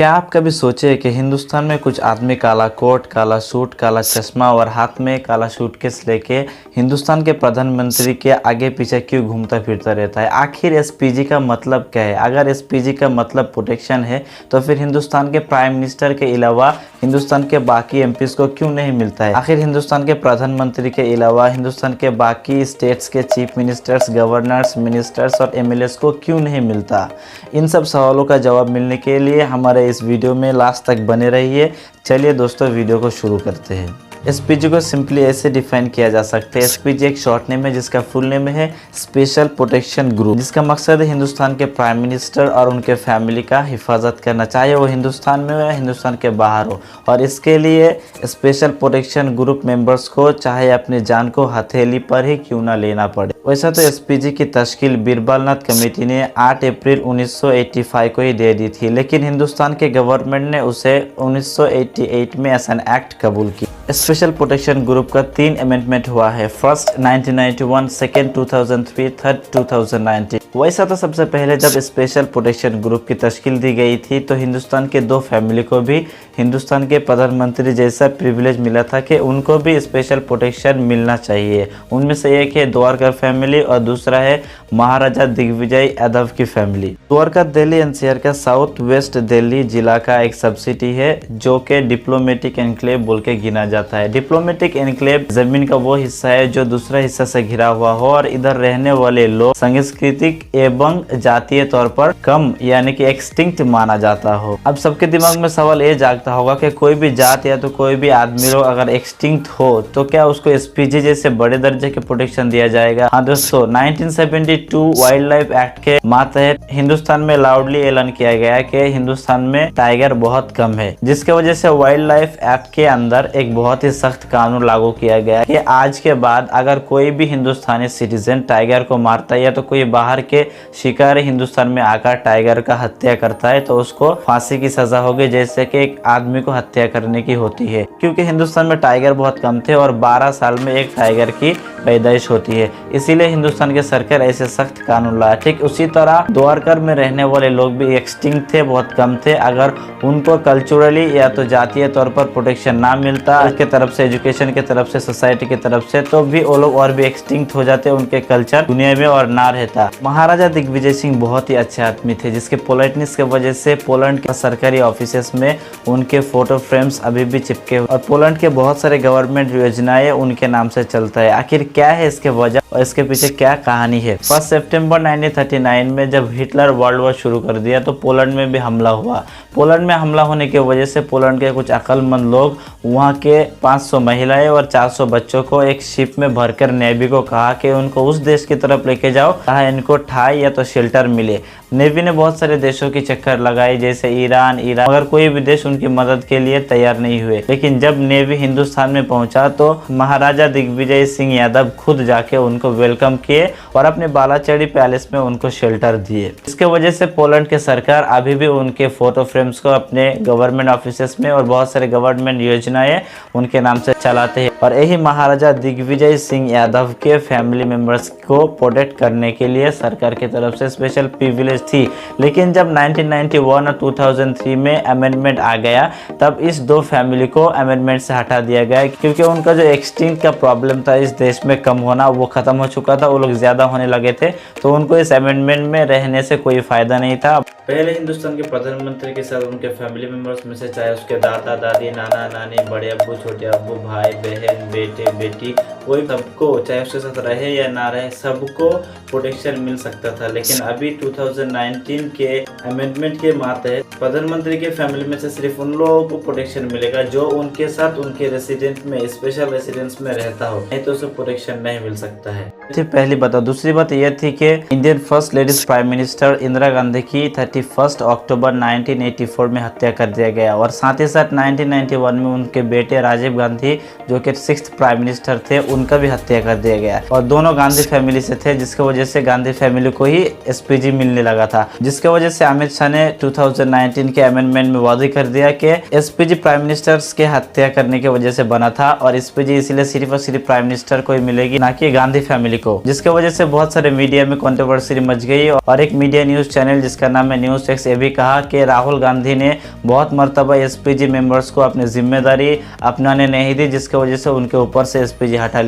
क्या आप कभी सोचे कि हिंदुस्तान में कुछ आदमी काला कोट, काला सूट, काला चश्मा और हाथ में काला सूटकेस लेके हिंदुस्तान के प्रधानमंत्री के आगे पीछे क्यों घूमता फिरता रहता है? आखिर एसपीजी का मतलब क्या है? अगर एसपीजी का मतलब प्रोटेक्शन है तो फिर हिंदुस्तान के प्राइम मिनिस्टर के अलावा हिंदुस्तान के बाकी एमपीज को क्यों नहीं मिलता है? आखिर हिंदुस्तान के प्रधानमंत्री के अलावा हिंदुस्तान के बाकी स्टेट्स के चीफ मिनिस्टर्स, गवर्नर्स, मिनिस्टर्स और एमएलएस को क्यों नहीं मिलता? इन सब सवालों का जवाब मिलने के लिए हमारे इस वीडियो में लास्ट तक बने रहिए। चलिए दोस्तों, वीडियो को शुरू करते हैं। एसपीजी को सिंपली ऐसे डिफाइन किया जा सकता है। एसपीजी एक शॉर्ट नेम है जिसका फुल नेम है स्पेशल प्रोटेक्शन ग्रुप, जिसका मकसद है हिंदुस्तान के प्राइम मिनिस्टर और उनके फैमिली का हिफाजत करना, चाहे वो हिंदुस्तान में हो या हिंदुस्तान के बाहर हो। और इसके लिए स्पेशल प्रोटेक्शन ग्रुप मेंबर्स को चाहे अपनी जान को हथेली पर ही क्यों ना लेना पड़े। वैसा तो एसपीजी की तश्कील बीरबलनाथ कमेटी ने 8 अप्रैल 1985 को ही दे दी थी, लेकिन हिंदुस्तान के गवर्नमेंट ने उसे 1988 में एज एन एक्ट कबूल की। स्पेशल प्रोटेक्शन ग्रुप का 3 अमेंडमेंट हुआ है। First 1991, second 2003, third 2019। वैसा तो सबसे पहले जब स्पेशल प्रोटेक्शन ग्रुप की तश्कील दी गई थी तो हिंदुस्तान के 2 फैमिली को भी हिंदुस्तान के प्रधानमंत्री जैसा प्रिविलेज मिला था कि उनको भी स्पेशल प्रोटेक्शन मिलना चाहिए। उनमें से एक है द्वारका फैमिली और दूसरा है महाराजा दिग्विजय यादव की फैमिली। द्वारका दिल्ली एनसीआर का साउथ वेस्ट दिल्ली जिला का एक सब सिटी है जो कि डिप्लोमेटिक एनक्लेव बोल के गिना जाता है। डिप्लोमेटिक एनक्लेव जमीन का वो हिस्सा है जो दूसरा हिस्सा से घिरा हुआ हो और इधर रहने वाले लोग सांस्कृतिक एवं जातीय तौर पर कम यानी कि एक्सटिंक्ट माना जाता हो। अब सबके दिमाग में सवाल ये जागता होगा कि कोई भी जात या तो कोई भी आदमी लोग अगर एक्सटिंक्ट हो तो क्या उसको एसपीजी जैसे बड़े दर्जे के प्रोटेक्शन दिया जाएगा? हाँ दोस्तों, 1972 वाइल्ड लाइफ एक्ट के मातहत हिंदुस्तान में लाउडली ऐलान किया गया कि हिंदुस्तान में टाइगर बहुत कम है, जिसके वजह से वाइल्ड लाइफ एक्ट के अंदर एक बहुत ही सख्त कानून लागू किया गया कि आज के बाद अगर कोई भी हिंदुस्तानी सिटीजन टाइगर को मारता है या तो कोई बाहर के शिकारी हिंदुस्तान में आकर टाइगर का हत्या करता है तो उसको फांसी की सजा होगी, जैसे कि एक आदमी को हत्या करने की होती है। क्योंकि हिंदुस्तान में टाइगर बहुत कम थे और 12 साल में एक टाइगर की पैदाइश होती है, इसीलिए हिंदुस्तान की सरकार ऐसे सख्त कानून लाया। ठीक उसी तरह द्वारका में रहने वाले लोग भी एक्सटिंक्ट थे, बहुत कम थे। अगर उनको कल्चरली या तो जातीय तौर पर प्रोटेक्शन ना मिलता उसके तरफ से, एजुकेशन के तरफ से, सोसाइटी की तरफ से, तो भी वो लोग और भी एक्सटिंक्ट हो जाते, उनके कल्चर दुनिया में और ना रहता। महाराजा दिग्विजय सिंह बहुत ही अच्छे आदमी थे जिसके पोलाइटनेस की वजह से पोलैंड के सरकारी ऑफिसेस में उनके फोटो फ्रेम्स अभी भी चिपके हुए और पोलैंड के बहुत सारे गवर्नमेंट योजनाएं उनके नाम से चलता है। आखिर क्या है इसके वजह और इसके पीछे क्या कहानी है? 1 सितंबर 1939 में जब हिटलर वर्ल्ड वॉर शुरू कर दिया तो पोलैंड में भी हमला हुआ। पोलैंड में हमला होने की वजह से पोलैंड के कुछ अक्लमंद लोग वहां के 500 महिलाएं और 400 बच्चों को एक शिप में भरकर नेवी को कहा कि उनको उस देश की तरफ लेके जाओ जहां इनको ठाई या तो शेल्टर मिले। नेवी ने बहुत सारे देशों की चक्कर लगाई जैसे ईरान, मगर कोई भी देश उनकी मदद के लिए तैयार नहीं हुए। लेकिन जब नेवी हिंदुस्तान में पहुंचा तो महाराजा दिग्विजय सिंह यादव खुद जाके उनको वेलकम किए और अपने बालाचड़ी पैलेस में उनको शेल्टर दिए। इसके वजह से पोलैंड की सरकार अभी भी उनके फोटो फ्रेम्स को अपने गवर्नमेंट ऑफिसेस में और बहुत सारे गवर्नमेंट योजनाएं उनके नाम से चलाते हैं। और यही महाराजा दिग्विजय सिंह यादव के फैमिली मेंबर्स को प्रोटेक्ट करने के लिए सरकार की तरफ से स्पेशल प्रिविलेज थी। लेकिन जब 1991 और 2003 में अमेंडमेंट आ गया तब इस 2 फैमिली को अमेंडमेंट से हटा दिया गया, क्योंकि उनका जो एक्सटिंक्ट का प्रॉब्लम था इस देश में कम होना वो खत्म हो चुका था, वो लोग ज्यादा होने लगे थे, तो उनको इस अमेंडमेंट में रहने से कोई फायदा नहीं था। पहले हिंदुस्तान के प्रधानमंत्री के साथ उनके फैमिली मेंबर्स में से चाहे उसके दादा दादी, नाना नानी, बड़े अब्बू, छोटे अब्बू, भाई बहन, बेटे बेटी, कोई सबको चाहे उसके साथ रहे या ना रहे सबको प्रोटेक्शन मिल सकता था। लेकिन अभी 2019 के अमेंडमेंट के मातहत प्रधानमंत्री के फैमिली में से सिर्फ उन लोगों को प्रोटेक्शन मिलेगा जो उनके साथ उनके रेसिडेंट में, स्पेशल रेसिडेंस में रहता हो, नहीं तो उसे प्रोटेक्शन नहीं मिल सकता है। पहली बात। दूसरी बात यह थी कि Indian first ladies prime minister Indira Gandhi की 31 अक्टूबर 1984 में हत्या कर दिया गया और साथ ही साथ 1991 में उनके बेटे राजीव गांधी जो कि 6th प्राइम मिनिस्टर थे उनका भी हत्या कर दिया गया और दोनों गांधी फैमिली से थे, जिसकी वजह से गांधी फैमिली को ही एसपीजी मिलने लगा था, जिसकी वजह से अमित शाह ने 2019 के अमेंडमेंट में वादा कर दिया कि एसपीजी प्राइम मिनिस्टर्स के हत्या करने की वजह से बना था और एसपीजी इसलिए सिर्फ और सिर्फ प्राइम मिनिस्टर को ही मिलेगी, ना कि गांधी फैमिली को, जिसकी वजह से बहुत सारे मीडिया में कंट्रोवर्सी मच गई। और एक मीडिया न्यूज चैनल जिसका नाम है न्यूज टेक्स ये भी कहा कि राहुल गांधी ने बहुत मर्तबा एसपीजी मेंबर्स को अपनी जिम्मेदारी अपनाने नहीं दी, जिसकी वजह से उनके ऊपर से एसपीजी हटा